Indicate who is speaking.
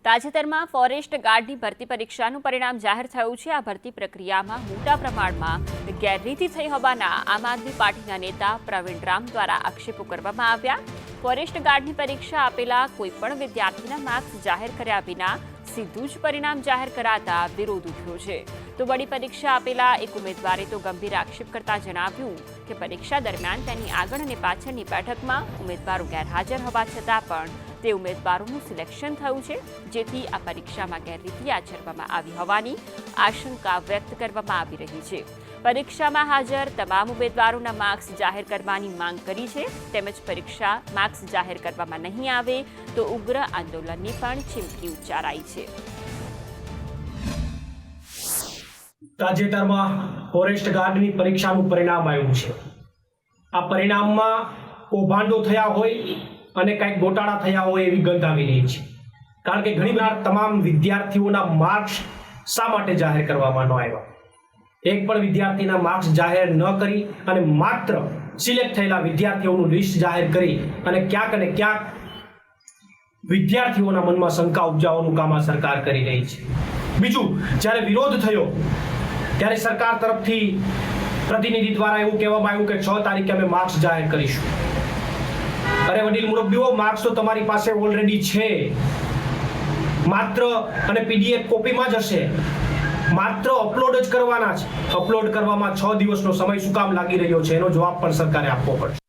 Speaker 1: તાજેતરમાં ફોરેસ્ટ ગાર્ડની ભરતી પરીક્ષાનું પરિણામ જાહેર થયું છે। આ ભરતી પ્રક્રિયામાં મોટા પ્રમાણમાં ગેરરીતિ થઈ હોવાના આમ આદમી પાર્ટીના નેતા પ્રવીણ રામ દ્વારા આક્ષેપો કરવામાં આવ્યા। ફોરેસ્ટ ગાર્ડની પરીક્ષા આપેલા કોઈપણ વિદ્યાર્થીના માર્ક્સ જાહેર કર્યા વિના સીધું જ પરિણામ જાહેર કરાતા વિરોધ ઉઠ્યો છે। તો વડી પરીક્ષા આપેલા એક ઉમેદવારે તો ગંભીર આક્ષેપ કરતા જણાવ્યું કે પરીક્ષા દરમિયાન તેની આગળ અને પાછળની બેઠકમાં ઉમેદવારો ગેરહાજર હોવા છતાં પણ તે ઉમેદવારોનું સિલેક્શન થયું છે, જેથી આ પરીક્ષામાં ગેરરીતિ આચરવામાં આવી હોવાની આશંકા વ્યક્ત કરવામાં આવી રહી છે। પરીક્ષામાં હાજર તમામ ઉમેદવારોના માર્ક્સ જાહેર કરવાની માંગ કરી છે, તેમજ પરીક્ષા માર્ક્સ જાહેર કરવામાં નહીં આવે તો ઉગ્ર આંદોલનની પણ ચીમકી ઉચ્ચારાઈ છે।
Speaker 2: તાજેતરમાં ફોરેસ્ટ ગાર્ડની પરીક્ષાનું પરિણામ આવ્યું છે। આ પરિણામમાં કૌભાંડો થયા હોય અને કંઈક ગોટાળા થયા હોય એવી ગંધ આવી રહી છે, કારણ કે ઘણીવાર તમામ વિદ્યાર્થીઓના માર્ક્સ શા માટે જાહેર કરવામાં ન આવ્યા? એક પણ વિદ્યાર્થીના માર્ક્સ જાહેર ન કરી અને માત્ર સિલેક્ટ થયેલા વિદ્યાર્થીઓનું લિસ્ટ જાહેર કરી અને ક્યાંક વિદ્યાર્થીઓના મનમાં શંકા ઉપજાવવાનું કામ આ સરકાર કરી રહી છે। બીજું, જ્યારે વિરોધ થયો ત્યારે સરકાર તરફથી પ્રતિનિધિ દ્વારા એવું કહેવામાં આવ્યું કે 6 તારીખે અમે માર્ક્સ જાહેર કરીશું। અરે વડીલ મુરબ્બીઓ, માર્ક્સ તો તમારી પાસે ઓલરેડી છે, માત્ર અને પીડીએફ કોપીમાં જ હશે, માત્ર અપલોડ જ કરવાના છે। અપલોડ કરવામાં 6 દિવસનો સમય શું કામ લાગી રહ્યો છે, એનો જવાબ પણ સરકારે આપવો પડશે।